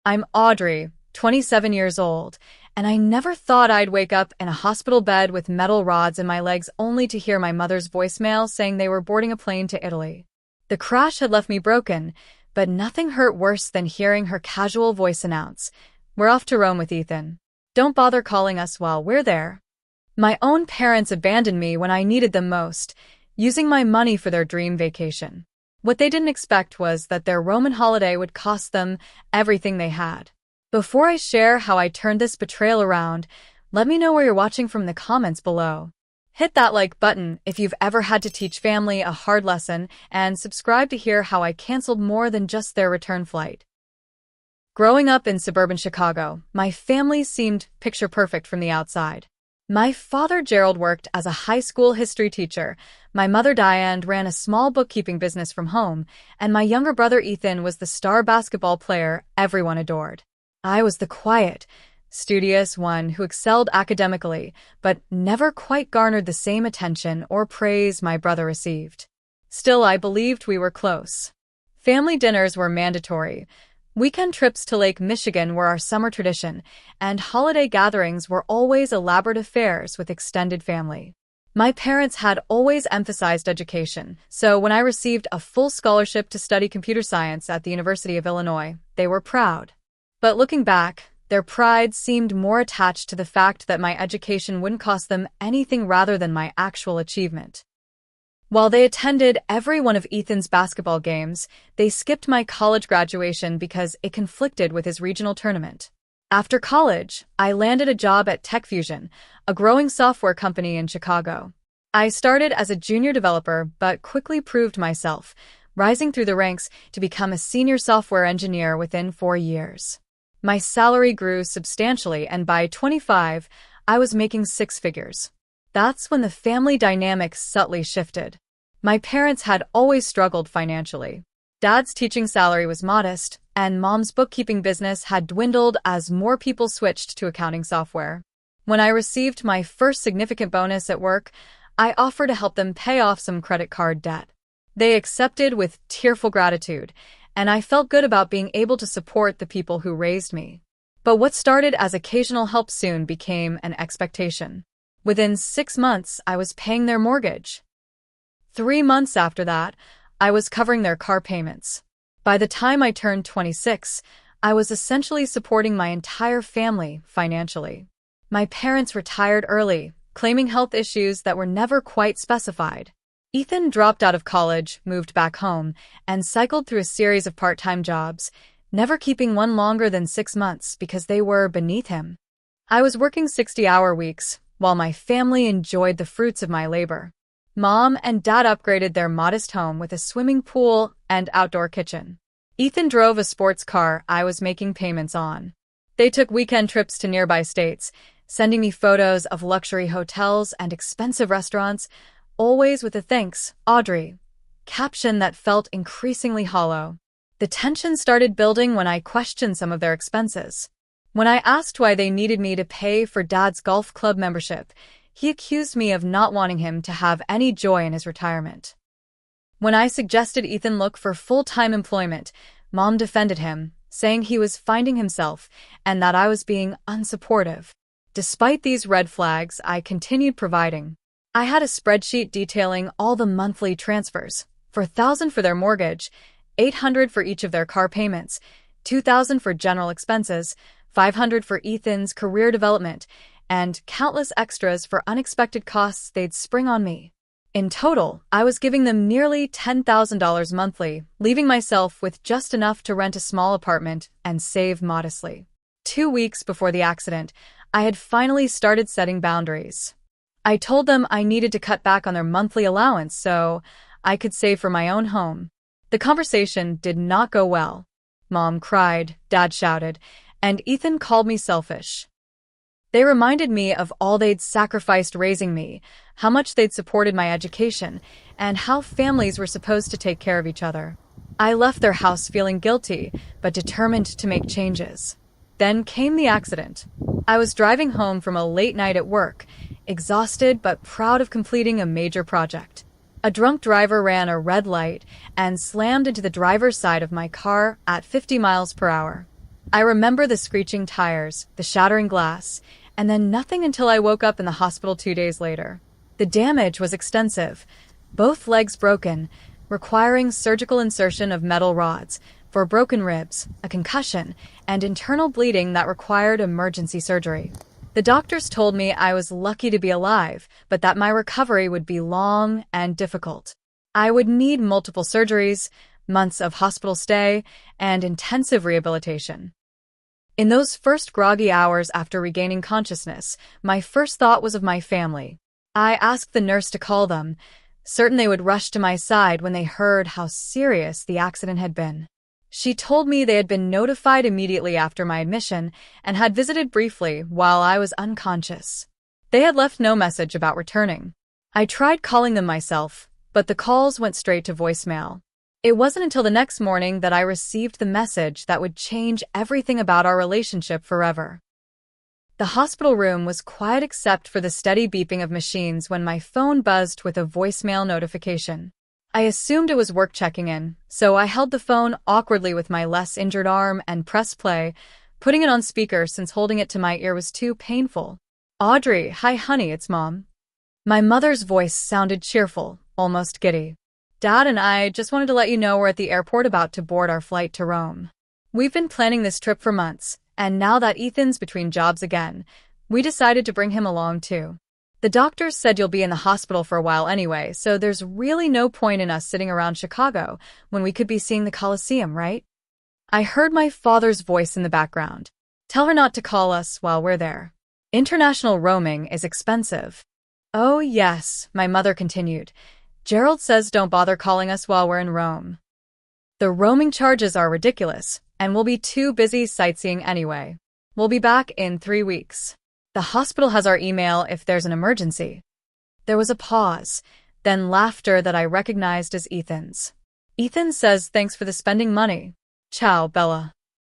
I'm Audrey, 27 years old, and I never thought I'd wake up in a hospital bed with metal rods in my legs only to hear my mother's voicemail saying they were boarding a plane to Italy. The crash had left me broken, but nothing hurt worse than hearing her casual voice announce, "We're off to Rome with Ethan. Don't bother calling us while we're there." My own parents abandoned me when I needed them most, using my money for their dream vacation. What they didn't expect was that their Roman holiday would cost them everything they had. Before I share how I turned this betrayal around, let me know where you're watching from in the comments below. Hit that like button if you've ever had to teach family a hard lesson, and subscribe to hear how I canceled more than just their return flight. Growing up in suburban Chicago, my family seemed picture perfect from the outside. My father, Gerald, worked as a high school history teacher, my mother, Diane, ran a small bookkeeping business from home, and my younger brother, Ethan, was the star basketball player everyone adored. I was the quiet, studious one who excelled academically, but never quite garnered the same attention or praise my brother received. Still, I believed we were close. Family dinners were mandatory. Weekend trips to Lake Michigan were our summer tradition, and holiday gatherings were always elaborate affairs with extended family. My parents had always emphasized education, so when I received a full scholarship to study computer science at the University of Illinois, they were proud. But looking back, their pride seemed more attached to the fact that my education wouldn't cost them anything rather than my actual achievement. While they attended every one of Ethan's basketball games, they skipped my college graduation because it conflicted with his regional tournament. After college, I landed a job at TechFusion, a growing software company in Chicago. I started as a junior developer but quickly proved myself, rising through the ranks to become a senior software engineer within 4 years. My salary grew substantially, and by 25, I was making 6 figures. That's when the family dynamics subtly shifted. My parents had always struggled financially. Dad's teaching salary was modest, and Mom's bookkeeping business had dwindled as more people switched to accounting software. When I received my first significant bonus at work, I offered to help them pay off some credit card debt. They accepted with tearful gratitude, and I felt good about being able to support the people who raised me. But what started as occasional help soon became an expectation. Within 6 months, I was paying their mortgage. 3 months after that, I was covering their car payments. By the time I turned 26, I was essentially supporting my entire family financially. My parents retired early, claiming health issues that were never quite specified. Ethan dropped out of college, moved back home, and cycled through a series of part-time jobs, never keeping one longer than 6 months because they were beneath him. I was working 60-hour weeks, while my family enjoyed the fruits of my labor. Mom and Dad upgraded their modest home with a swimming pool and outdoor kitchen. Ethan drove a sports car I was making payments on. They took weekend trips to nearby states, sending me photos of luxury hotels and expensive restaurants, always with a "Thanks, Audrey" caption that felt increasingly hollow. The tension started building when I questioned some of their expenses. When I asked why they needed me to pay for Dad's golf club membership, he accused me of not wanting him to have any joy in his retirement. When I suggested Ethan look for full-time employment, Mom defended him, saying he was finding himself and that I was being unsupportive. Despite these red flags, I continued providing. I had a spreadsheet detailing all the monthly transfers, $4,000 for their mortgage, $800 for each of their car payments, $2,000 for general expenses, $500 for Ethan's career development, and countless extras for unexpected costs they'd spring on me. In total, I was giving them nearly $10,000 monthly, leaving myself with just enough to rent a small apartment and save modestly. 2 weeks before the accident, I had finally started setting boundaries. I told them I needed to cut back on their monthly allowance so I could save for my own home. The conversation did not go well. Mom cried, Dad shouted, and Ethan called me selfish. They reminded me of all they'd sacrificed raising me, how much they'd supported my education, and how families were supposed to take care of each other. I left their house feeling guilty, but determined to make changes. Then came the accident. I was driving home from a late night at work, exhausted but proud of completing a major project. A drunk driver ran a red light and slammed into the driver's side of my car at 50 miles per hour. I remember the screeching tires, the shattering glass, and then nothing until I woke up in the hospital 2 days later. The damage was extensive, both legs broken, requiring surgical insertion of metal rods for broken ribs, a concussion, and internal bleeding that required emergency surgery. The doctors told me I was lucky to be alive, but that my recovery would be long and difficult. I would need multiple surgeries, months of hospital stay, and intensive rehabilitation. In those first groggy hours after regaining consciousness, my first thought was of my family. I asked the nurse to call them, certain they would rush to my side when they heard how serious the accident had been. She told me they had been notified immediately after my admission and had visited briefly while I was unconscious. They had left no message about returning. I tried calling them myself, but the calls went straight to voicemail. It wasn't until the next morning that I received the message that would change everything about our relationship forever. The hospital room was quiet except for the steady beeping of machines when my phone buzzed with a voicemail notification. I assumed it was work checking in, so I held the phone awkwardly with my less injured arm and pressed play, putting it on speaker since holding it to my ear was too painful. "Audrey, hi honey, it's Mom." My mother's voice sounded cheerful, almost giddy. "Dad and I just wanted to let you know we're at the airport about to board our flight to Rome. We've been planning this trip for months, and now that Ethan's between jobs again, we decided to bring him along too. The doctors said you'll be in the hospital for a while anyway, so there's really no point in us sitting around Chicago when we could be seeing the Coliseum, right?" I heard my father's voice in the background. "Tell her not to call us while we're there. International roaming is expensive." "Oh yes," my mother continued. "Gerald says don't bother calling us while we're in Rome. The roaming charges are ridiculous, and we'll be too busy sightseeing anyway. We'll be back in 3 weeks. The hospital has our email if there's an emergency." There was a pause, then laughter that I recognized as Ethan's. "Ethan says thanks for the spending money. Ciao, Bella."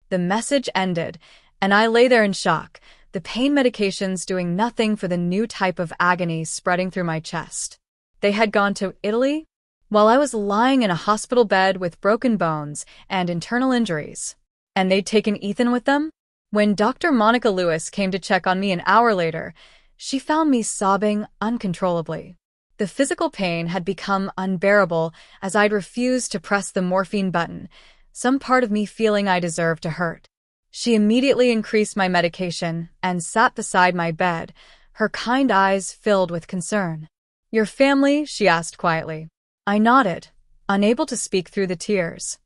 The message ended, and I lay there in shock, the pain medications doing nothing for the new type of agony spreading through my chest. They had gone to Italy? While I was lying in a hospital bed with broken bones and internal injuries. And they'd taken Ethan with them? When Dr. Monica Lewis came to check on me an hour later, she found me sobbing uncontrollably. The physical pain had become unbearable as I'd refused to press the morphine button, some part of me feeling I deserved to hurt. She immediately increased my medication and sat beside my bed, her kind eyes filled with concern. "Your family?" she asked quietly. I nodded, unable to speak through the tears.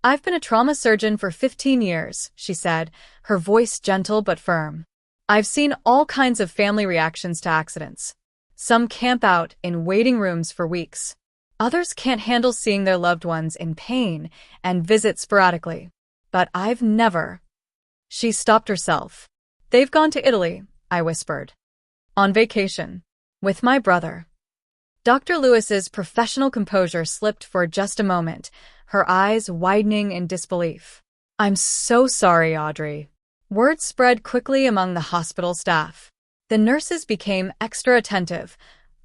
"I've been a trauma surgeon for 15 years, she said, her voice gentle but firm. "I've seen all kinds of family reactions to accidents. Some camp out in waiting rooms for weeks. Others can't handle seeing their loved ones in pain and visit sporadically. But I've never—" She stopped herself. "They've gone to Italy," I whispered. "On vacation. With my brother." Dr. Lewis's professional composure slipped for just a moment, her eyes widening in disbelief. "I'm so sorry, Audrey." Word spread quickly among the hospital staff. The nurses became extra attentive,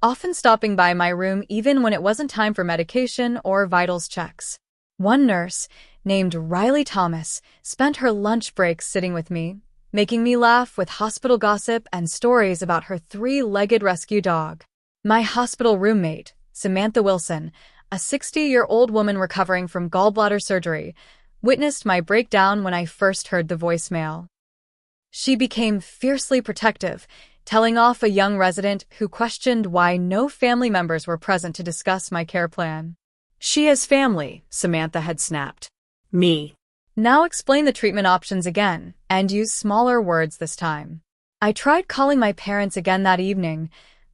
often stopping by my room even when it wasn't time for medication or vitals checks. One nurse, named Riley Thomas, spent her lunch breaks sitting with me, making me laugh with hospital gossip and stories about her 3-legged rescue dog. My hospital roommate, Samantha Wilson, a 60-year-old woman recovering from gallbladder surgery, witnessed my breakdown when I first heard the voicemail. She became fiercely protective, telling off a young resident who questioned why no family members were present to discuss my care plan. "She has family," Samantha had snapped. Me. "Now explain the treatment options again, and use smaller words this time." I tried calling my parents again that evening,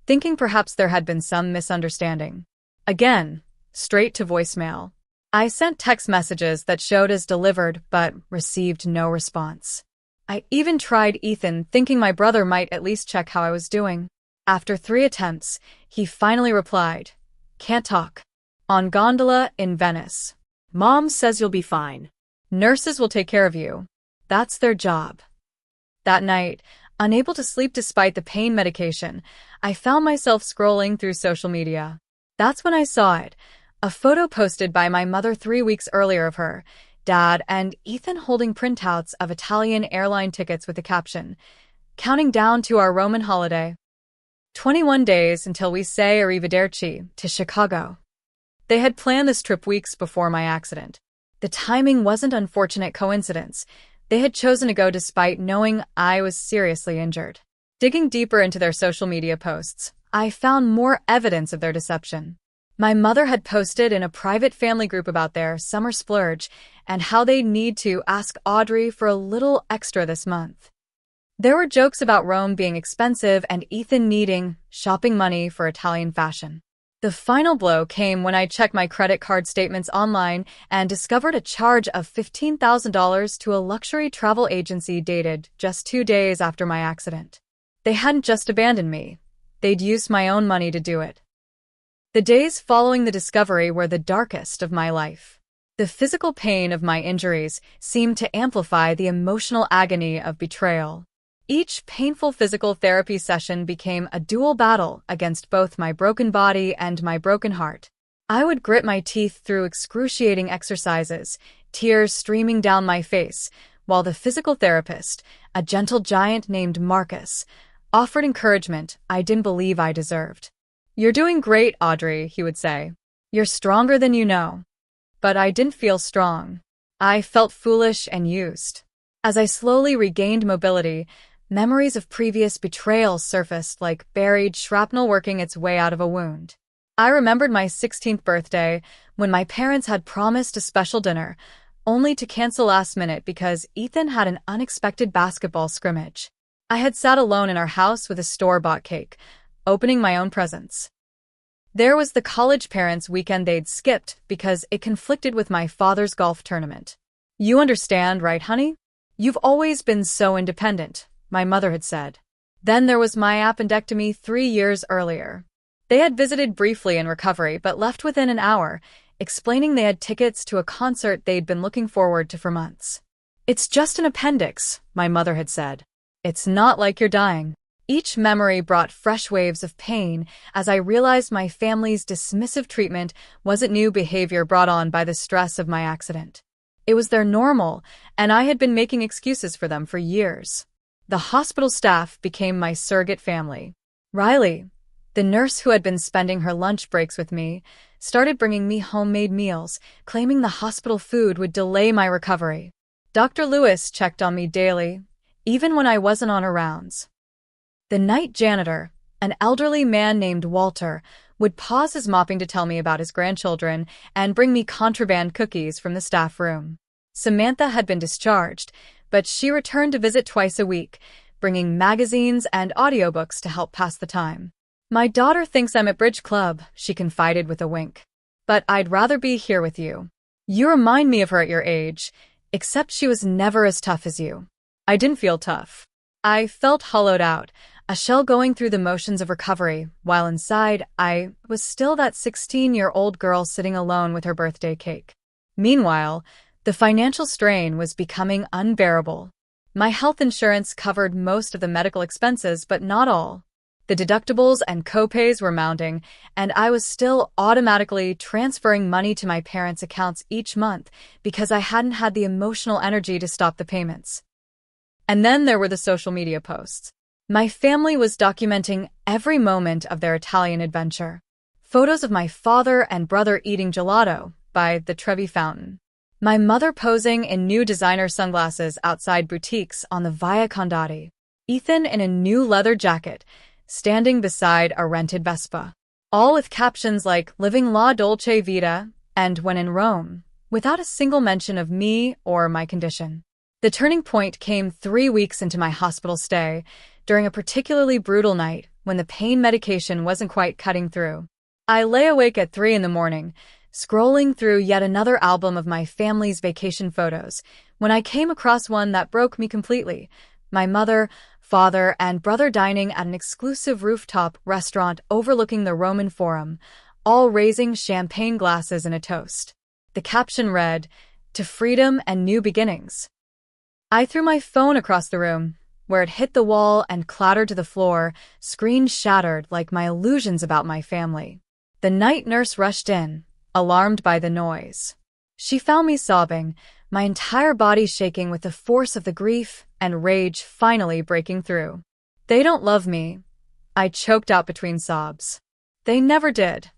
thinking perhaps there had been some misunderstanding. Again, straight to voicemail. I sent text messages that showed as delivered but received no response. I even tried Ethan, thinking my brother might at least check how I was doing. After 3 attempts, he finally replied, "Can't talk. On gondola in Venice. Mom says you'll be fine. Nurses will take care of you. That's their job." That night, unable to sleep despite the pain medication, I found myself scrolling through social media. That's when I saw it, a photo posted by my mother 3 weeks earlier of her, Dad, and Ethan holding printouts of Italian airline tickets with the caption, "Counting down to our Roman holiday. 21 days until we say arrivederci to Chicago." They had planned this trip weeks before my accident. The timing wasn't unfortunate coincidence. They had chosen to go despite knowing I was seriously injured. Digging deeper into their social media posts, I found more evidence of their deception. My mother had posted in a private family group about their summer splurge and how they need to ask Audrey for a little extra this month. There were jokes about Rome being expensive and Ethan needing shopping money for Italian fashion. The final blow came when I checked my credit card statements online and discovered a charge of $15,000 to a luxury travel agency dated just 2 days after my accident. They hadn't just abandoned me. They'd used my own money to do it. The days following the discovery were the darkest of my life. The physical pain of my injuries seemed to amplify the emotional agony of betrayal. Each painful physical therapy session became a dual battle against both my broken body and my broken heart. I would grit my teeth through excruciating exercises, tears streaming down my face, while the physical therapist, a gentle giant named Marcus, offered encouragement I didn't believe I deserved. "You're doing great, Audrey," he would say. "You're stronger than you know." But I didn't feel strong. I felt foolish and used. As I slowly regained mobility, memories of previous betrayals surfaced like buried shrapnel working its way out of a wound. I remembered my 16th birthday when my parents had promised a special dinner, only to cancel last minute because Ethan had an unexpected basketball scrimmage. I had sat alone in our house with a store-bought cake, opening my own presents. There was the college parents' weekend they'd skipped because it conflicted with my father's golf tournament. "You understand, right, honey? You've always been so independent," my mother had said. Then there was my appendectomy 3 years earlier. They had visited briefly in recovery but left within an hour, explaining they had tickets to a concert they'd been looking forward to for months. "It's just an appendix," my mother had said. "It's not like you're dying." Each memory brought fresh waves of pain as I realized my family's dismissive treatment wasn't new behavior brought on by the stress of my accident. It was their normal, and I had been making excuses for them for years. The hospital staff became my surrogate family. Riley, the nurse who had been spending her lunch breaks with me, started bringing me homemade meals, claiming the hospital food would delay my recovery. Dr. Lewis checked on me daily, even when I wasn't on her rounds. The night janitor, an elderly man named Walter, would pause his mopping to tell me about his grandchildren and bring me contraband cookies from the staff room. Samantha had been discharged, but she returned to visit twice a week, bringing magazines and audiobooks to help pass the time. "My daughter thinks I'm at bridge club," she confided with a wink. "But I'd rather be here with you. You remind me of her at your age, except she was never as tough as you." I didn't feel tough. I felt hollowed out, a shell going through the motions of recovery, while inside I was still that 16-year-old girl sitting alone with her birthday cake. Meanwhile, the financial strain was becoming unbearable. My health insurance covered most of the medical expenses, but not all. The deductibles and copays were mounting, and I was still automatically transferring money to my parents' accounts each month because I hadn't had the emotional energy to stop the payments. And then there were the social media posts. My family was documenting every moment of their Italian adventure. Photos of my father and brother eating gelato by the Trevi Fountain. My mother posing in new designer sunglasses outside boutiques on the Via Condotti. Ethan in a new leather jacket, standing beside a rented Vespa. All with captions like "Living la dolce vita" and "When in Rome," without a single mention of me or my condition. The turning point came 3 weeks into my hospital stay, during a particularly brutal night when the pain medication wasn't quite cutting through. I lay awake at 3 in the morning, scrolling through yet another album of my family's vacation photos, when I came across one that broke me completely. My mother, father, and brother dining at an exclusive rooftop restaurant overlooking the Roman Forum, all raising champagne glasses in a toast. The caption read, "To freedom and new beginnings." I threw my phone across the room, where it hit the wall and clattered to the floor, screen shattered like my illusions about my family. The night nurse rushed in, alarmed by the noise. She found me sobbing, my entire body shaking with the force of the grief and rage finally breaking through. "They don't love me," I choked out between sobs. "They never did."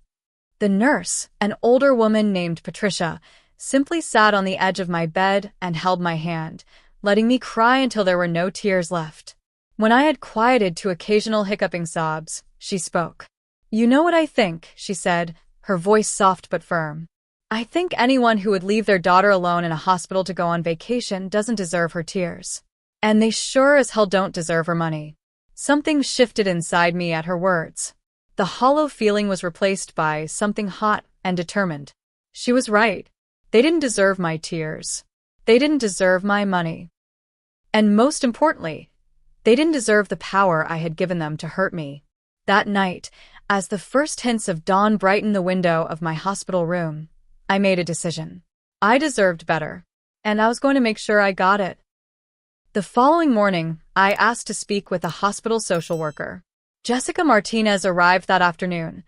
The nurse, an older woman named Patricia, simply sat on the edge of my bed and held my hand, letting me cry until there were no tears left. When I had quieted to occasional hiccuping sobs, she spoke. "You know what I think," she said, her voice soft but firm. "I think anyone who would leave their daughter alone in a hospital to go on vacation doesn't deserve her tears. And they sure as hell don't deserve her money." Something shifted inside me at her words. The hollow feeling was replaced by something hot and determined. She was right. They didn't deserve my tears. They didn't deserve my money. And most importantly, they didn't deserve the power I had given them to hurt me. That night, as the first hints of dawn brightened the window of my hospital room, I made a decision. I deserved better, and I was going to make sure I got it. The following morning, I asked to speak with a hospital social worker. Jessica Martinez arrived that afternoon,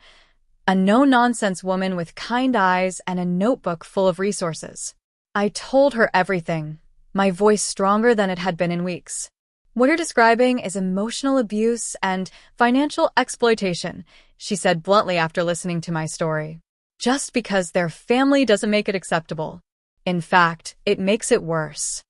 a no-nonsense woman with kind eyes and a notebook full of resources. I told her everything, my voice stronger than it had been in weeks. "What you're describing is emotional abuse and financial exploitation," she said bluntly after listening to my story. "Just because their family doesn't make it acceptable. In fact, it makes it worse."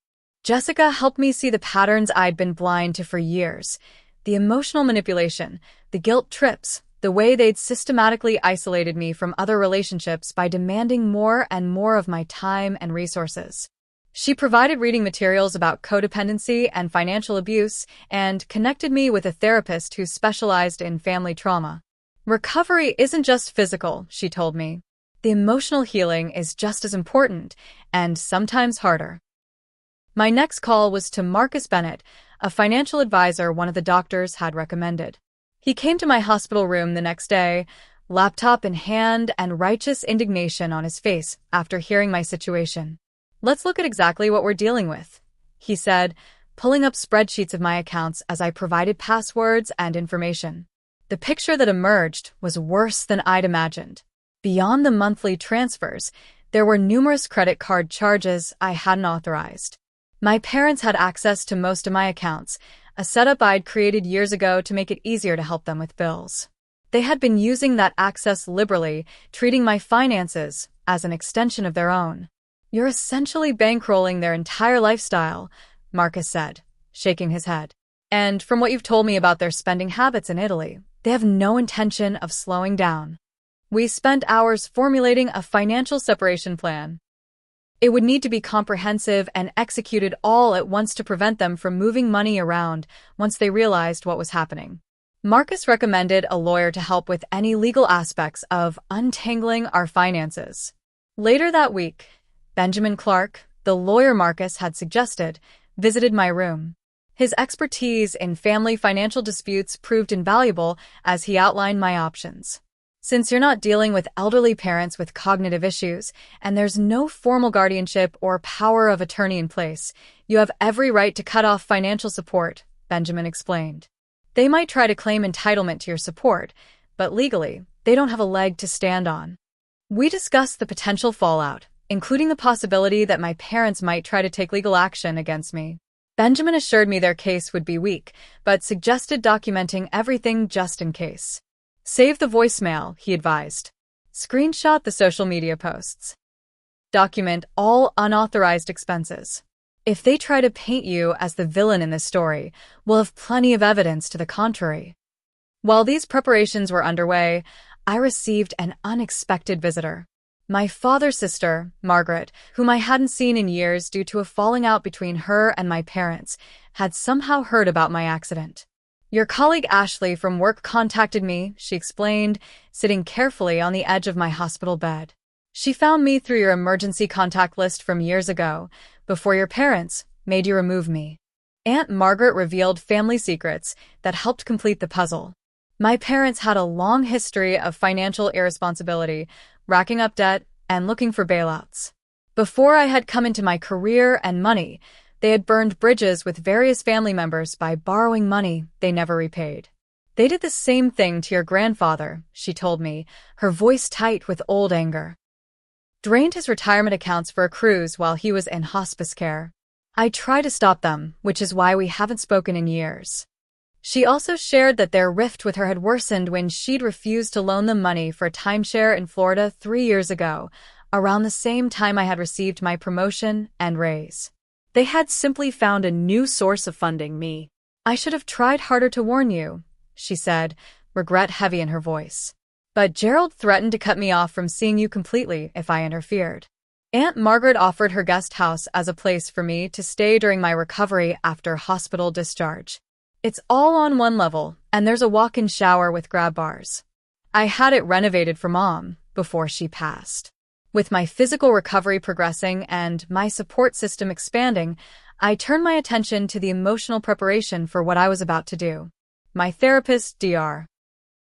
Jessica helped me see the patterns I'd been blind to for years. The emotional manipulation, the guilt trips, the way they'd systematically isolated me from other relationships by demanding more and more of my time and resources. She provided reading materials about codependency and financial abuse and connected me with a therapist who specialized in family trauma. "Recovery isn't just physical," she told me. "The emotional healing is just as important, and sometimes harder." My next call was to Marcus Bennett, a financial advisor one of the doctors had recommended. He came to my hospital room the next day, laptop in hand and righteous indignation on his face after hearing my situation. "Let's look at exactly what we're dealing with," he said, pulling up spreadsheets of my accounts as I provided passwords and information. The picture that emerged was worse than I'd imagined. Beyond the monthly transfers, there were numerous credit card charges I hadn't authorized. My parents had access to most of my accounts, a setup I'd created years ago to make it easier to help them with bills. They had been using that access liberally, treating my finances as an extension of their own. "You're essentially bankrolling their entire lifestyle," Marcus said, shaking his head. "And from what you've told me about their spending habits in Italy, they have no intention of slowing down." We spent hours formulating a financial separation plan. It would need to be comprehensive and executed all at once to prevent them from moving money around once they realized what was happening. Marcus recommended a lawyer to help with any legal aspects of untangling our finances. Later that week, Benjamin Clark, the lawyer Marcus had suggested, visited my room. His expertise in family financial disputes proved invaluable as he outlined my options. "Since you're not dealing with elderly parents with cognitive issues, and there's no formal guardianship or power of attorney in place, you have every right to cut off financial support," Benjamin explained. "They might try to claim entitlement to your support, but legally, they don't have a leg to stand on." We discussed the potential fallout, including the possibility that my parents might try to take legal action against me. Benjamin assured me their case would be weak, but suggested documenting everything just in case. "Save the voicemail," he advised. "Screenshot the social media posts. Document all unauthorized expenses. If they try to paint you as the villain in this story, we'll have plenty of evidence to the contrary." While these preparations were underway, I received an unexpected visitor. My father's sister, Margaret, whom I hadn't seen in years due to a falling out between her and my parents, had somehow heard about my accident. "Your colleague Ashley from work contacted me," she explained, sitting carefully on the edge of my hospital bed. "She found me through your emergency contact list from years ago, before your parents made you remove me." Aunt Margaret revealed family secrets that helped complete the puzzle. My parents had a long history of financial irresponsibility, racking up debt and looking for bailouts. Before I had come into my career and money, they had burned bridges with various family members by borrowing money they never repaid. "They did the same thing to your grandfather," she told me, her voice tight with old anger. drained his retirement accounts for a cruise while he was in hospice care. I try to stop them, which is why we haven't spoken in years. She also shared that their rift with her had worsened when she'd refused to loan them money for a timeshare in Florida 3 years ago, around the same time I had received my promotion and raise. They had simply found a new source of funding me. I should have tried harder to warn you, she said, regret heavy in her voice. But Gerald threatened to cut me off from seeing you completely if I interfered. Aunt Margaret offered her guest house as a place for me to stay during my recovery after hospital discharge. It's all on one level, and there's a walk-in shower with grab bars. I had it renovated for Mom before she passed. With my physical recovery progressing and my support system expanding, I turned my attention to the emotional preparation for what I was about to do. My therapist, Dr.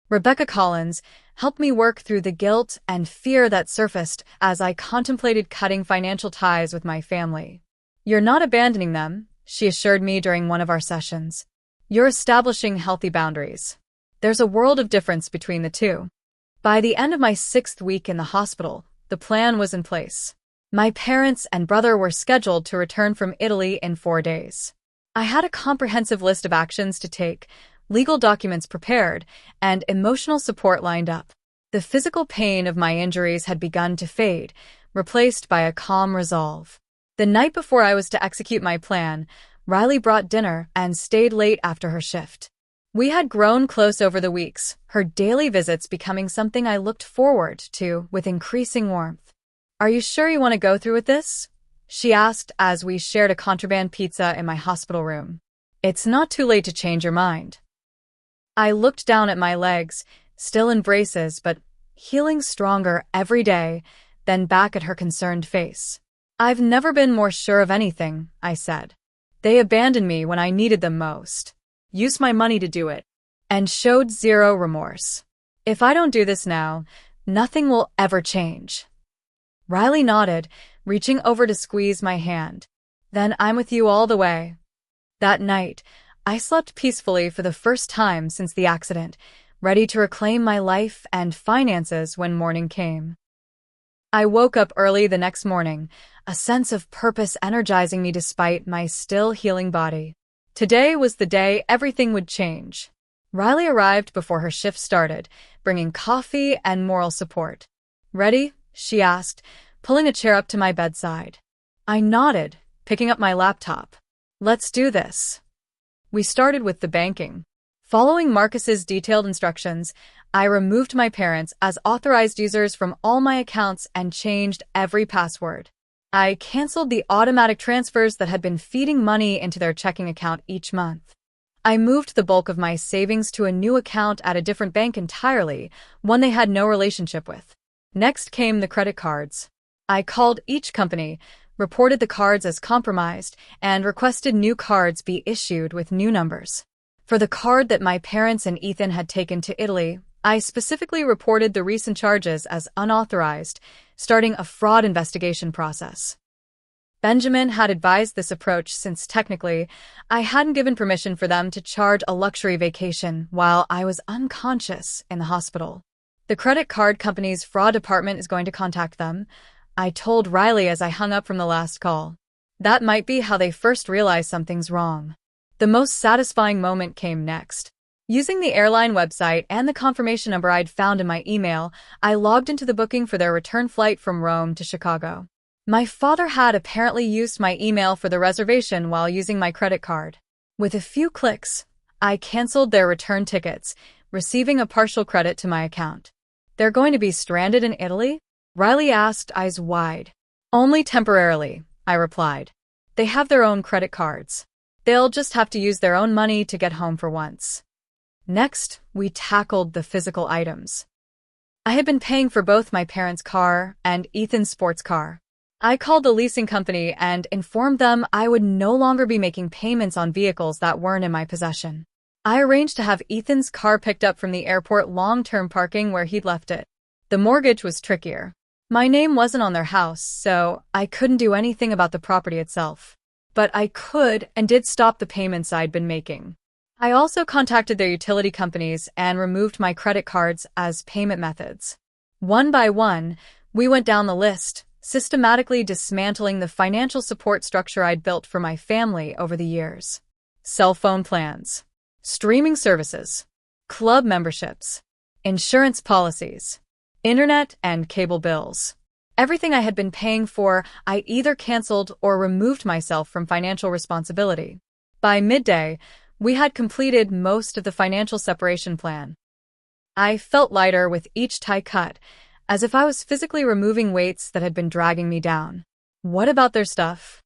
Rebecca Collins, helped me work through the guilt and fear that surfaced as I contemplated cutting financial ties with my family. You're not abandoning them, she assured me during one of our sessions. You're establishing healthy boundaries. There's a world of difference between the two. By the end of my 6th week in the hospital, the plan was in place. My parents and brother were scheduled to return from Italy in 4 days. I had a comprehensive list of actions to take, legal documents prepared, and emotional support lined up. The physical pain of my injuries had begun to fade, replaced by a calm resolve. The night before I was to execute my plan, Riley brought dinner and stayed late after her shift. We had grown close over the weeks, her daily visits becoming something I looked forward to with increasing warmth. Are you sure you want to go through with this? She asked as we shared a contraband pizza in my hospital room. It's not too late to change your mind. I looked down at my legs, still in braces but healing stronger every day, then back at her concerned face. I've never been more sure of anything, I said. They abandoned me when I needed them most. Used my money to do it. And showed zero remorse. If I don't do this now, nothing will ever change. Riley nodded, reaching over to squeeze my hand. Then I'm with you all the way. That night, I slept peacefully for the first time since the accident, ready to reclaim my life and finances when morning came. I woke up early the next morning, a sense of purpose energizing me despite my still healing body. Today was the day everything would change. Riley arrived before her shift started, bringing coffee and moral support. Ready? She asked, pulling a chair up to my bedside. I nodded, picking up my laptop. Let's do this. We started with the banking. Following Marcus's detailed instructions, I removed my parents as authorized users from all my accounts and changed every password. I canceled the automatic transfers that had been feeding money into their checking account each month. I moved the bulk of my savings to a new account at a different bank entirely, one they had no relationship with. Next came the credit cards. I called each company, reported the cards as compromised, and requested new cards be issued with new numbers. For the card that my parents and Ethan had taken to Italy, I specifically reported the recent charges as unauthorized, starting a fraud investigation process. Benjamin had advised this approach since technically, I hadn't given permission for them to charge a luxury vacation while I was unconscious in the hospital. The credit card company's fraud department is going to contact them, I told Riley as I hung up from the last call. That might be how they first realized something's wrong. The most satisfying moment came next. Using the airline website and the confirmation number I'd found in my email, I logged into the booking for their return flight from Rome to Chicago. My father had apparently used my email for the reservation while using my credit card. With a few clicks, I canceled their return tickets, receiving a partial credit to my account. They're going to be stranded in Italy? Riley asked, eyes wide. Only temporarily, I replied. They have their own credit cards. They'll just have to use their own money to get home for once. Next, we tackled the physical items. I had been paying for both my parents' car and Ethan's sports car. I called the leasing company and informed them I would no longer be making payments on vehicles that weren't in my possession. I arranged to have Ethan's car picked up from the airport long-term parking where he'd left it. The mortgage was trickier. My name wasn't on their house, so I couldn't do anything about the property itself. But I could and did stop the payments I'd been making. I also contacted their utility companies and removed my credit cards as payment methods. One by one, We went down the list, systematically dismantling the financial support structure I'd built for my family over the years. Cell phone plans, streaming services, club memberships, insurance policies, internet and cable bills. Everything I had been paying for, I either canceled or removed myself from financial responsibility. By midday, we had completed most of the financial separation plan. I felt lighter with each tie cut, as if I was physically removing weights that had been dragging me down. "What about their stuff?"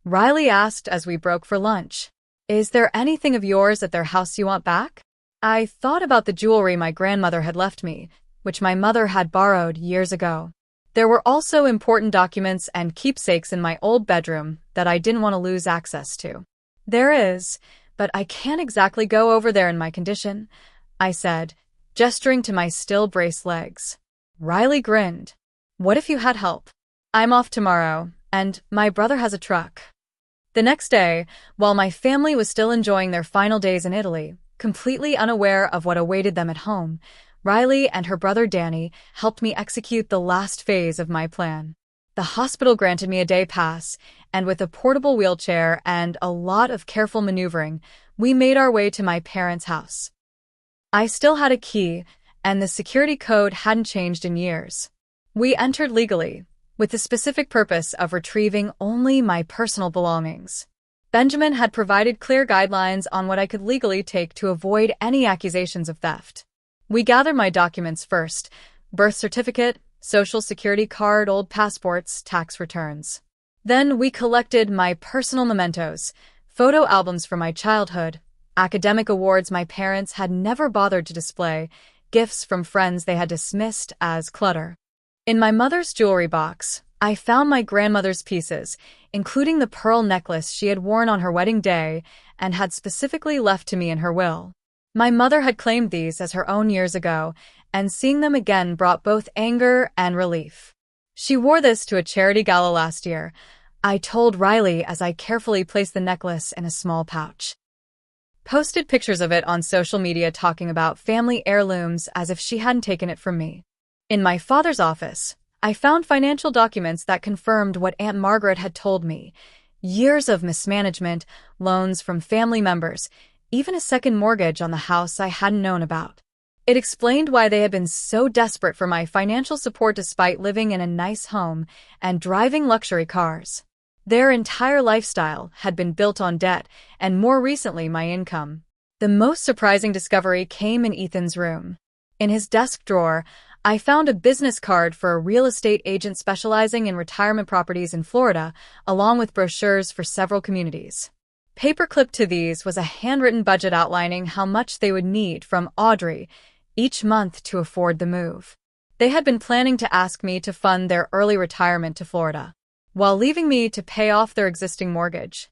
Riley asked as we broke for lunch. "Is there anything of yours at their house you want back?" I thought about the jewelry my grandmother had left me, which my mother had borrowed years ago. There were also important documents and keepsakes in my old bedroom that I didn't want to lose access to. "There is, but I can't exactly go over there in my condition," I said, gesturing to my still braced legs. Riley grinned. "What if you had help? I'm off tomorrow, and my brother has a truck." The next day, while my family was still enjoying their final days in Italy, completely unaware of what awaited them at home, Riley and her brother Danny helped me execute the last phase of my plan. The hospital granted me a day pass, and with a portable wheelchair and a lot of careful maneuvering, we made our way to my parents' house. I still had a key, and the security code hadn't changed in years. We entered legally, with the specific purpose of retrieving only my personal belongings. Benjamin had provided clear guidelines on what I could legally take to avoid any accusations of theft. We gathered my documents first: birth certificate, social security card, old passports, tax returns. Then we collected my personal mementos, photo albums from my childhood, academic awards my parents had never bothered to display, gifts from friends they had dismissed as clutter. In my mother's jewelry box, I found my grandmother's pieces, including the pearl necklace she had worn on her wedding day and had specifically left to me in her will. My mother had claimed these as her own years ago, and seeing them again brought both anger and relief. "She wore this to a charity gala last year," I told Riley as I carefully placed the necklace in a small pouch. Posted pictures of it on social media talking about family heirlooms as if she hadn't taken it from me. In my father's office, I found financial documents that confirmed what Aunt Margaret had told me: years of mismanagement, loans from family members, even a second mortgage on the house I hadn't known about. It explained why they had been so desperate for my financial support despite living in a nice home and driving luxury cars. Their entire lifestyle had been built on debt, and more recently my income. The most surprising discovery came in Ethan's room. In his desk drawer, I found a business card for a real estate agent specializing in retirement properties in Florida, along with brochures for several communities. Paperclipped to these was a handwritten budget outlining how much they would need from Audrey each month to afford the move. They had been planning to ask me to fund their early retirement to Florida, while leaving me to pay off their existing mortgage.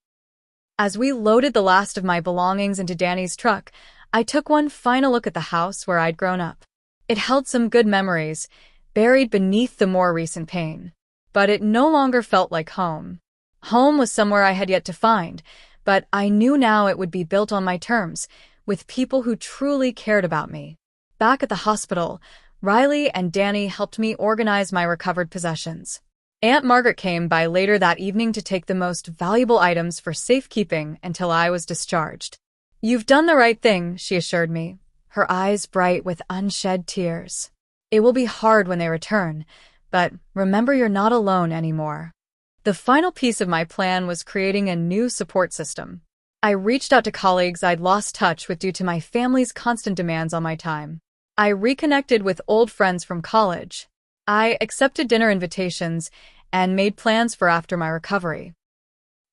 As we loaded the last of my belongings into Danny's truck, I took one final look at the house where I'd grown up. It held some good memories, buried beneath the more recent pain. But it no longer felt like home. Home was somewhere I had yet to find, but I knew now it would be built on my terms, with people who truly cared about me. Back at the hospital, Riley and Danny helped me organize my recovered possessions. Aunt Margaret came by later that evening to take the most valuable items for safekeeping until I was discharged. "You've done the right thing," she assured me, her eyes bright with unshed tears. "It will be hard when they return, but remember you're not alone anymore." The final piece of my plan was creating a new support system. I reached out to colleagues I'd lost touch with due to my family's constant demands on my time. I reconnected with old friends from college. I accepted dinner invitations and made plans for after my recovery.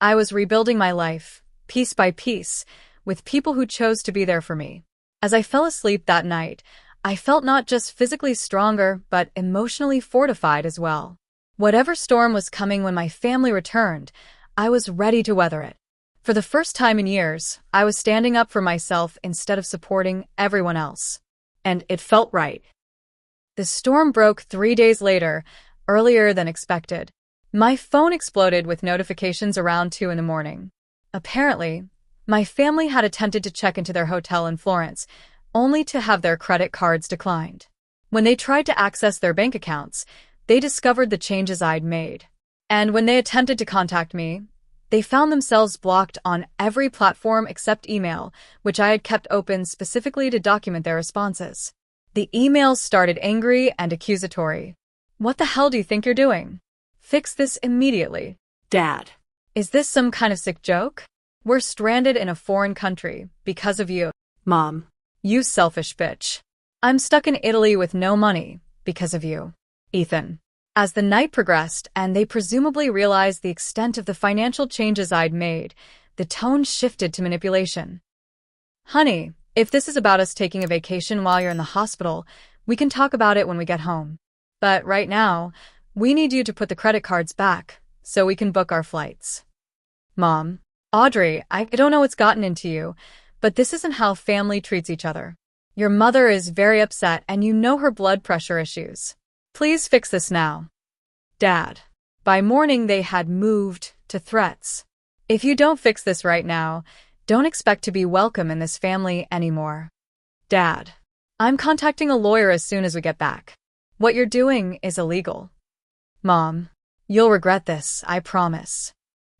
I was rebuilding my life, piece by piece, with people who chose to be there for me. As I fell asleep that night, I felt not just physically stronger, but emotionally fortified as well. Whatever storm was coming when my family returned, I was ready to weather it. For the first time in years, I was standing up for myself instead of supporting everyone else. And it felt right. The storm broke 3 days later, earlier than expected. My phone exploded with notifications around 2 in the morning. Apparently, my family had attempted to check into their hotel in Florence, only to have their credit cards declined. When they tried to access their bank accounts, They discovered the changes I'd made. And when they attempted to contact me, they found themselves blocked on every platform except email, which I had kept open specifically to document their responses. The emails started angry and accusatory. "What the hell do you think you're doing? Fix this immediately." Dad. "Is this some kind of sick joke? We're stranded in a foreign country because of you." Mom. "You selfish bitch. I'm stuck in Italy with no money because of you." Ethan. As the night progressed and they presumably realized the extent of the financial changes I'd made, the tone shifted to manipulation. "Honey, if this is about us taking a vacation while you're in the hospital, we can talk about it when we get home. But right now, we need you to put the credit cards back so we can book our flights." Mom. "Audrey, I don't know what's gotten into you, but this isn't how family treats each other. Your mother is very upset and you know her blood pressure issues. Please fix this now." Dad. By morning they had moved to threats. "If you don't fix this right now, don't expect to be welcome in this family anymore." Dad. "I'm contacting a lawyer as soon as we get back. What you're doing is illegal." Mom. "You'll regret this, I promise."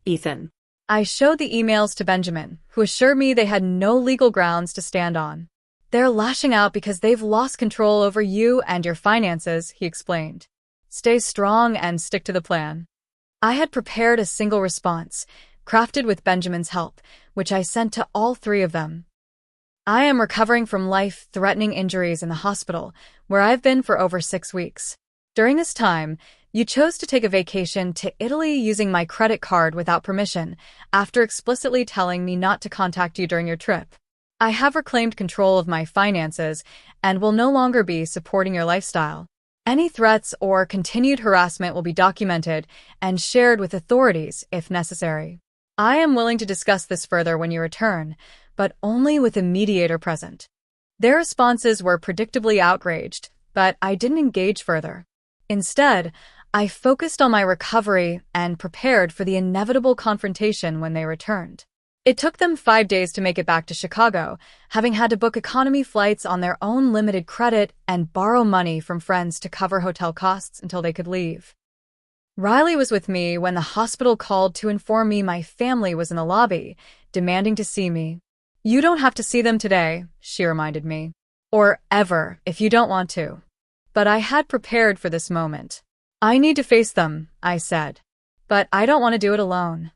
Ethan. I showed the emails to Benjamin, who assured me they had no legal grounds to stand on. "They're lashing out because they've lost control over you and your finances," he explained. "Stay strong and stick to the plan." I had prepared a single response, crafted with Benjamin's help, which I sent to all three of them. "I am recovering from life-threatening injuries in the hospital, where I've been for over 6 weeks. During this time, you chose to take a vacation to Italy using my credit card without permission, after explicitly telling me not to contact you during your trip. I have reclaimed control of my finances and will no longer be supporting your lifestyle. Any threats or continued harassment will be documented and shared with authorities if necessary. I am willing to discuss this further when you return, but only with a mediator present." Their responses were predictably outraged, but I didn't engage further. Instead, I focused on my recovery and prepared for the inevitable confrontation when they returned. It took them 5 days to make it back to Chicago, having had to book economy flights on their own limited credit and borrow money from friends to cover hotel costs until they could leave. Riley was with me when the hospital called to inform me my family was in the lobby, demanding to see me. "You don't have to see them today," she reminded me. "Or ever, if you don't want to." But I had prepared for this moment. "I need to face them," I said. "But I don't want to do it alone."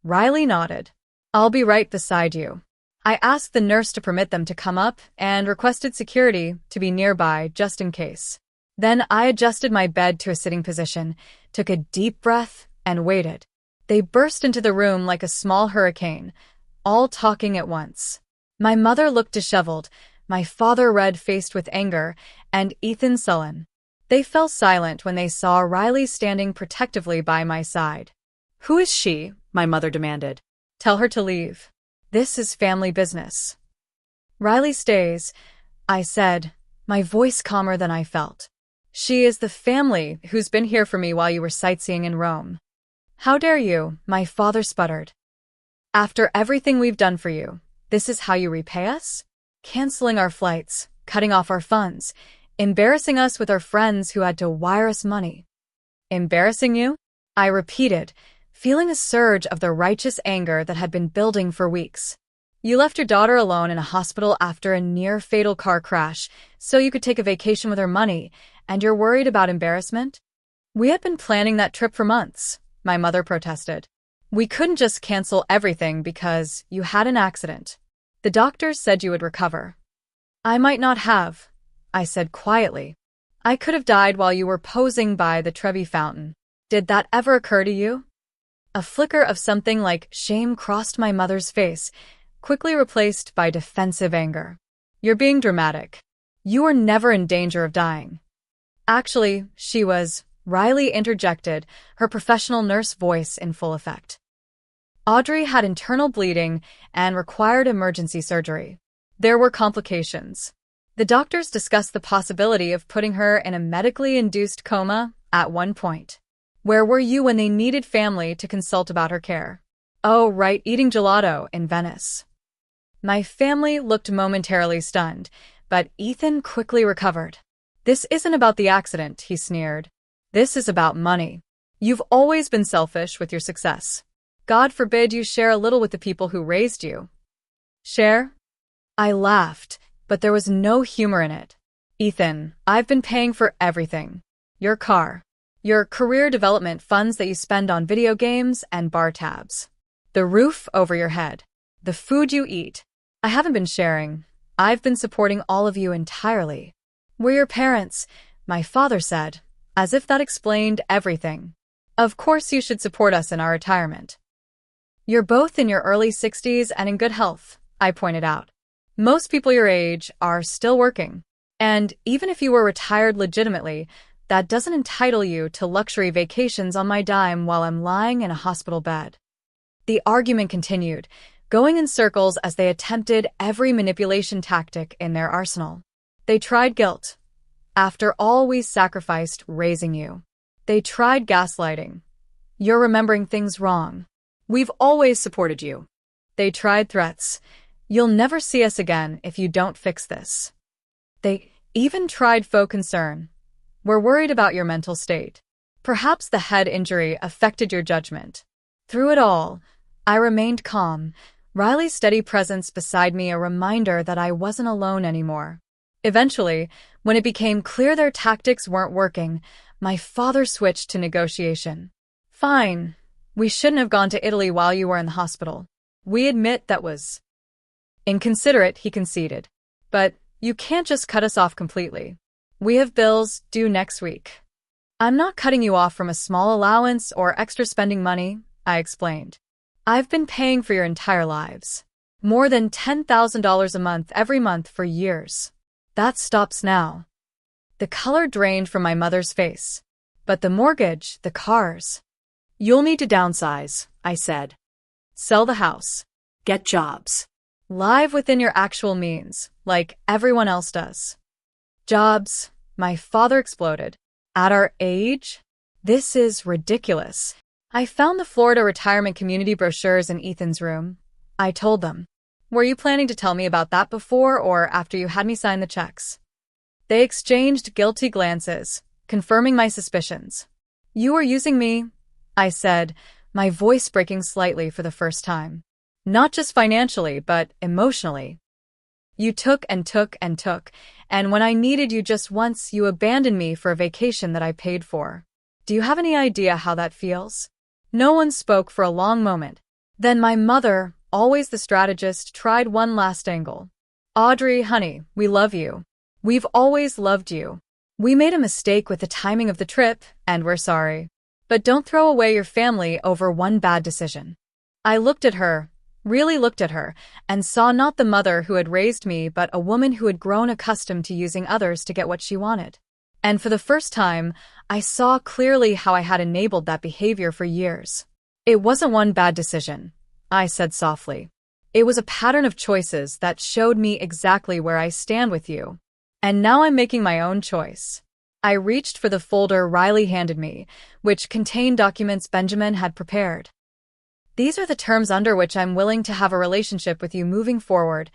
Riley nodded. "I'll be right beside you." I asked the nurse to permit them to come up and requested security to be nearby just in case. Then I adjusted my bed to a sitting position, took a deep breath, and waited. They burst into the room like a small hurricane, all talking at once. My mother looked disheveled, my father red-faced with anger, and Ethan sullen. They fell silent when they saw Riley standing protectively by my side. "Who is she?" my mother demanded. "Tell her to leave. This is family business." "Riley stays," I said, my voice calmer than I felt. "She is the family who's been here for me while you were sightseeing in Rome." "How dare you?" my father sputtered. "After everything we've done for you, this is how you repay us? Canceling our flights, cutting off our funds, embarrassing us with our friends who had to wire us money." "Embarrassing you?" I repeated, feeling a surge of the righteous anger that had been building for weeks. "You left your daughter alone in a hospital after a near-fatal car crash so you could take a vacation with her money, and you're worried about embarrassment?" "We had been planning that trip for months," my mother protested. "We couldn't just cancel everything because you had an accident. The doctors said you would recover." "I might not have," I said quietly. "I could have died while you were posing by the Trevi fountain. Did that ever occur to you?" A flicker of something like shame crossed my mother's face, quickly replaced by defensive anger. "You're being dramatic. You were never in danger of dying." "Actually, she was," Riley interjected, her professional nurse voice in full effect. "Audrey had internal bleeding and required emergency surgery. There were complications. The doctors discussed the possibility of putting her in a medically induced coma at one point. Where were you when they needed family to consult about her care?" "Oh, right, eating gelato in Venice." My family looked momentarily stunned, but Ethan quickly recovered. "This isn't about the accident," he sneered. This is about money. You've always been selfish with your success. God forbid you share a little with the people who raised you. Share? I laughed, but there was no humor in it. Ethan, I've been paying for everything. Your car. Your career development funds that you spend on video games and bar tabs. The roof over your head. The food you eat. I haven't been sharing. I've been supporting all of you entirely. We're your parents, my father said, as if that explained everything. Of course you should support us in our retirement. You're both in your early 60s and in good health, I pointed out. Most people your age are still working. And even if you were retired legitimately, that doesn't entitle you to luxury vacations on my dime while I'm lying in a hospital bed. The argument continued, going in circles as they attempted every manipulation tactic in their arsenal. They tried guilt. After all we sacrificed raising you. They tried gaslighting. You're remembering things wrong. We've always supported you. They tried threats. You'll never see us again if you don't fix this. They even tried faux concern. We're worried about your mental state. Perhaps the head injury affected your judgment. Through it all, I remained calm, Riley's steady presence beside me a reminder that I wasn't alone anymore. Eventually, when it became clear their tactics weren't working, my father switched to negotiation. Fine. We shouldn't have gone to Italy while you were in the hospital. We admit that was inconsiderate, he conceded. But you can't just cut us off completely. We have bills due next week. I'm not cutting you off from a small allowance or extra spending money, I explained. I've been paying for your entire lives. More than $10,000 a month every month for years. That stops now. The color drained from my mother's face. But the mortgage, the cars. You'll need to downsize, I said. Sell the house. Get jobs. Live within your actual means, like everyone else does. Jobs, my father exploded. At our age? This is ridiculous. I found the Florida retirement community brochures in Ethan's room. I told them. Were you planning to tell me about that before or after you had me sign the checks? They exchanged guilty glances, confirming my suspicions. You were using me, I said, my voice breaking slightly for the first time. Not just financially, but emotionally. You took and took and took, and when I needed you just once, you abandoned me for a vacation that I paid for. Do you have any idea how that feels? No one spoke for a long moment. Then my mother, always the strategist, tried one last angle. Audrey, honey, we love you. We've always loved you. We made a mistake with the timing of the trip, and we're sorry. But don't throw away your family over one bad decision. I looked at her, really looked at her, and saw not the mother who had raised me but a woman who had grown accustomed to using others to get what she wanted. And for the first time, I saw clearly how I had enabled that behavior for years. It wasn't one bad decision, I said softly. It was a pattern of choices that showed me exactly where I stand with you. And now I'm making my own choice. I reached for the folder Riley handed me, which contained documents Benjamin had prepared. These are the terms under which I'm willing to have a relationship with you moving forward,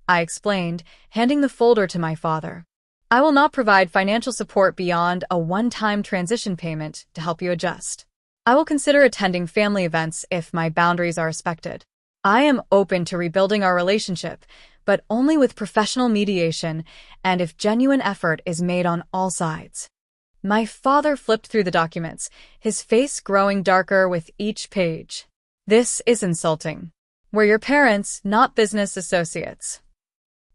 I explained, handing the folder to my father. I will not provide financial support beyond a one-time transition payment to help you adjust. I will consider attending family events if my boundaries are respected. I am open to rebuilding our relationship, but only with professional mediation and if genuine effort is made on all sides. My father flipped through the documents, his face growing darker with each page. This is insulting. We're your parents, not business associates.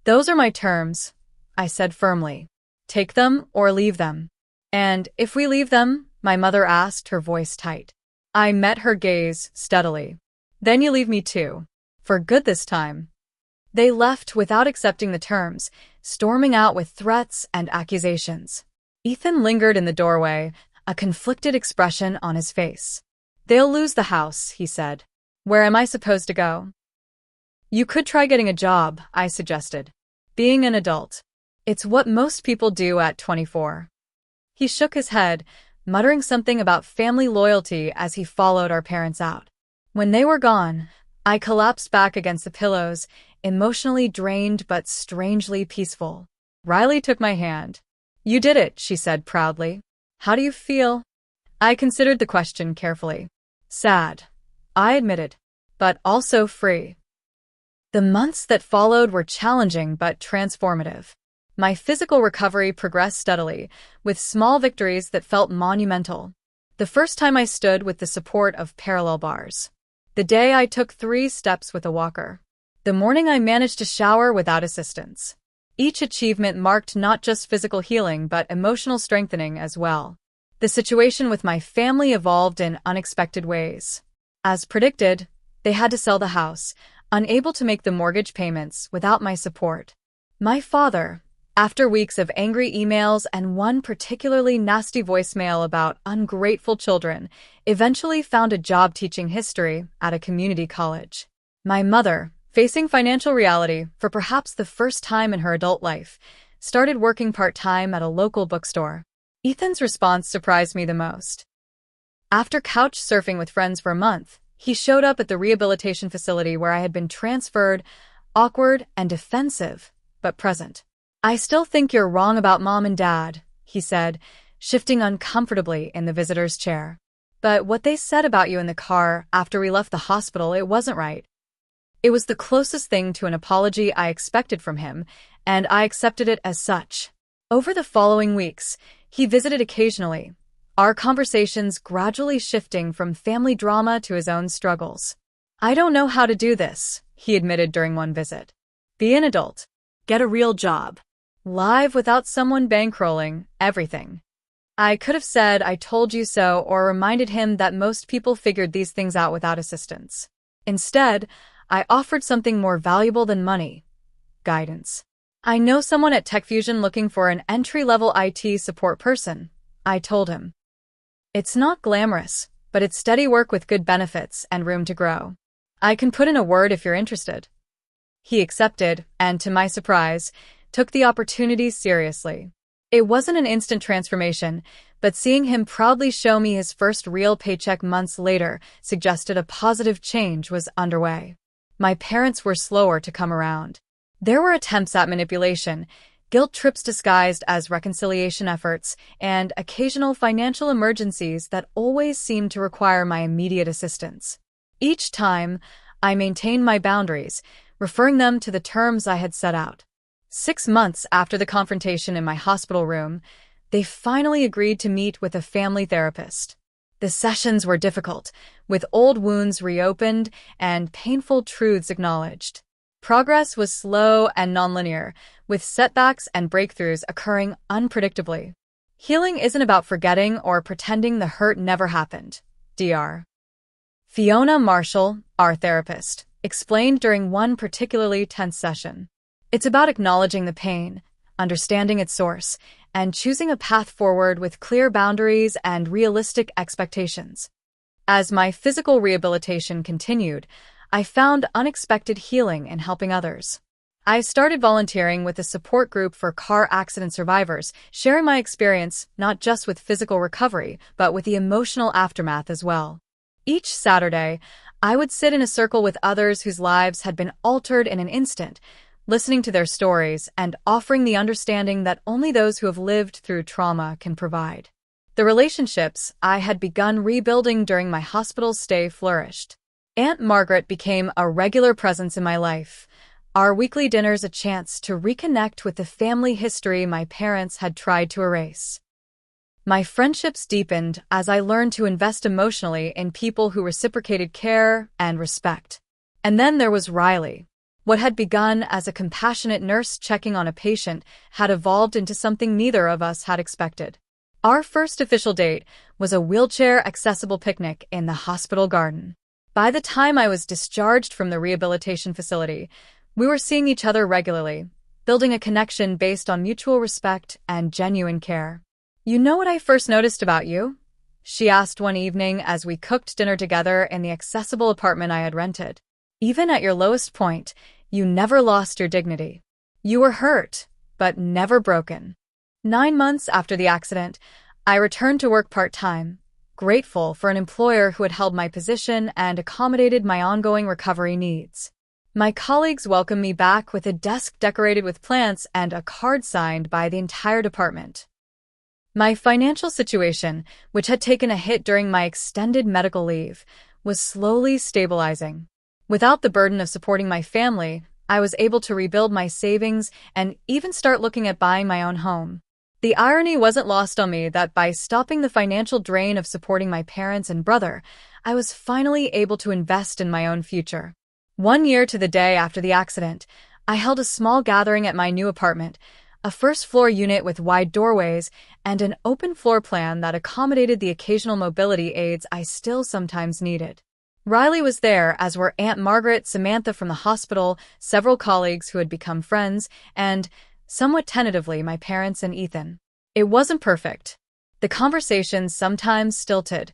Those are my terms, I said firmly. Take them or leave them. And if we leave them, my mother asked, her voice tight. I met her gaze steadily. Then you leave me too. For good this time. They left without accepting the terms, storming out with threats and accusations. Ethan lingered in the doorway, a conflicted expression on his face. They'll lose the house, he said. Where am I supposed to go? You could try getting a job, I suggested. Being an adult. It's what most people do at 24. He shook his head, muttering something about family loyalty as he followed our parents out. When they were gone, I collapsed back against the pillows, emotionally drained but strangely peaceful. Riley took my hand. You did it, she said proudly. How do you feel? I considered the question carefully. Sad, I admitted, but also free. The months that followed were challenging but transformative. My physical recovery progressed steadily, with small victories that felt monumental. The first time I stood with the support of parallel bars. The day I took 3 steps with a walker. The morning I managed to shower without assistance. Each achievement marked not just physical healing but emotional strengthening as well. The situation with my family evolved in unexpected ways. As predicted, they had to sell the house, unable to make the mortgage payments without my support. My father, after weeks of angry emails and one particularly nasty voicemail about ungrateful children, eventually found a job teaching history at a community college. My mother, facing financial reality for perhaps the first time in her adult life, started working part-time at a local bookstore. Ethan's response surprised me the most. After couch surfing with friends for a month, he showed up at the rehabilitation facility where I had been transferred, awkward and defensive, but present. "I still think you're wrong about Mom and Dad," he said, shifting uncomfortably in the visitor's chair. "But what they said about you in the car after we left the hospital, it wasn't right." It was the closest thing to an apology I expected from him, and I accepted it as such. Over the following weeks, he visited occasionally, our conversations gradually shifting from family drama to his own struggles. "I don't know how to do this," he admitted during one visit. "Be an adult. Get a real job. Live without someone bankrolling everything." I could have said "I told you so" or reminded him that most people figured these things out without assistance. Instead, I offered something more valuable than money: guidance. "I know someone at TechFusion looking for an entry-level IT support person," I told him. "It's not glamorous, but it's steady work with good benefits and room to grow. I can put in a word if you're interested." He accepted, and to my surprise, took the opportunity seriously. It wasn't an instant transformation, but seeing him proudly show me his first real paycheck months later suggested a positive change was underway. My parents were slower to come around. There were attempts at manipulation, guilt trips disguised as reconciliation efforts, and occasional financial emergencies that always seemed to require my immediate assistance. Each time, I maintained my boundaries, referring them to the terms I had set out. 6 months after the confrontation in my hospital room, they finally agreed to meet with a family therapist. The sessions were difficult, with old wounds reopened and painful truths acknowledged. Progress was slow and nonlinear, with setbacks and breakthroughs occurring unpredictably. Healing isn't about forgetting or pretending the hurt never happened. Dr. Fiona Marshall, our therapist, explained during one particularly tense session. It's about acknowledging the pain, understanding its source, and choosing a path forward with clear boundaries and realistic expectations. As my physical rehabilitation continued, I found unexpected healing in helping others. I started volunteering with a support group for car accident survivors, sharing my experience not just with physical recovery, but with the emotional aftermath as well. Each Saturday, I would sit in a circle with others whose lives had been altered in an instant, listening to their stories and offering the understanding that only those who have lived through trauma can provide. The relationships I had begun rebuilding during my hospital stay flourished. Aunt Margaret became a regular presence in my life, our weekly dinners a chance to reconnect with the family history my parents had tried to erase. My friendships deepened as I learned to invest emotionally in people who reciprocated care and respect. And then there was Riley. What had begun as a compassionate nurse checking on a patient had evolved into something neither of us had expected. Our first official date was a wheelchair-accessible picnic in the hospital garden. By the time I was discharged from the rehabilitation facility, we were seeing each other regularly, building a connection based on mutual respect and genuine care. "You know what I first noticed about you?" she asked one evening as we cooked dinner together in the accessible apartment I had rented. "Even at your lowest point, you never lost your dignity. You were hurt, but never broken." 9 months after the accident, I returned to work part-time, grateful for an employer who had held my position and accommodated my ongoing recovery needs. My colleagues welcomed me back with a desk decorated with plants and a card signed by the entire department. My financial situation, which had taken a hit during my extended medical leave, was slowly stabilizing. Without the burden of supporting my family, I was able to rebuild my savings and even start looking at buying my own home. The irony wasn't lost on me that by stopping the financial drain of supporting my parents and brother, I was finally able to invest in my own future. 1 year to the day after the accident, I held a small gathering at my new apartment, a first-floor unit with wide doorways and an open floor plan that accommodated the occasional mobility aids I still sometimes needed. Riley was there, as were Aunt Margaret, Samantha from the hospital, several colleagues who had become friends, and, somewhat tentatively, my parents and Ethan. It wasn't perfect. The conversations sometimes stilted,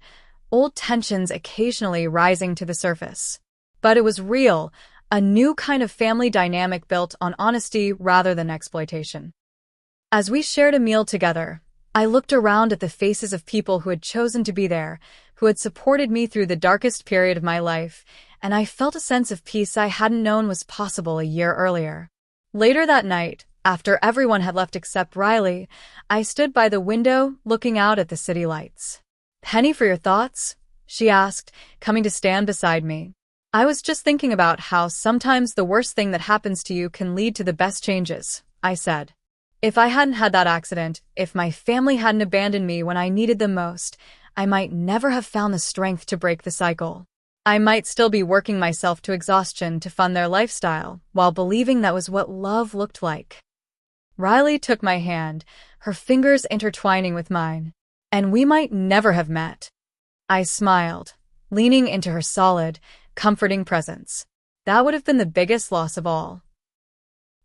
old tensions occasionally rising to the surface. But it was real, a new kind of family dynamic built on honesty rather than exploitation. As we shared a meal together, I looked around at the faces of people who had chosen to be there, who had supported me through the darkest period of my life, and I felt a sense of peace I hadn't known was possible a year earlier. Later that night, after everyone had left except Riley, I stood by the window looking out at the city lights. "Penny, for your thoughts?" she asked, coming to stand beside me. "I was just thinking about how sometimes the worst thing that happens to you can lead to the best changes," I said. "If I hadn't had that accident, if my family hadn't abandoned me when I needed them most, I might never have found the strength to break the cycle. I might still be working myself to exhaustion to fund their lifestyle, while believing that was what love looked like." Riley took my hand, her fingers intertwining with mine. "And we might never have met." I smiled, leaning into her solid, comforting presence. That would have been the biggest loss of all.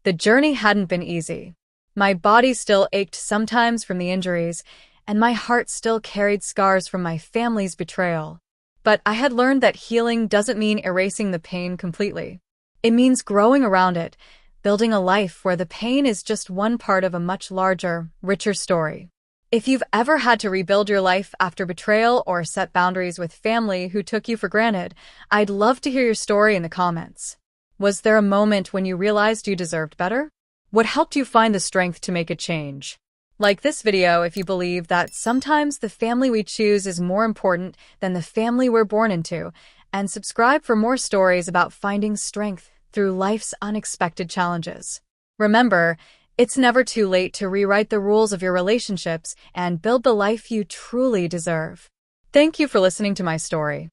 The journey hadn't been easy. My body still ached sometimes from the injuries, and my heart still carried scars from my family's betrayal. But I had learned that healing doesn't mean erasing the pain completely. It means growing around it, building a life where the pain is just one part of a much larger, richer story. If you've ever had to rebuild your life after betrayal or set boundaries with family who took you for granted, I'd love to hear your story in the comments. Was there a moment when you realized you deserved better? What helped you find the strength to make a change? Like this video if you believe that sometimes the family we choose is more important than the family we're born into, and subscribe for more stories about finding strength through life's unexpected challenges. Remember, it's never too late to rewrite the rules of your relationships and build the life you truly deserve. Thank you for listening to my story.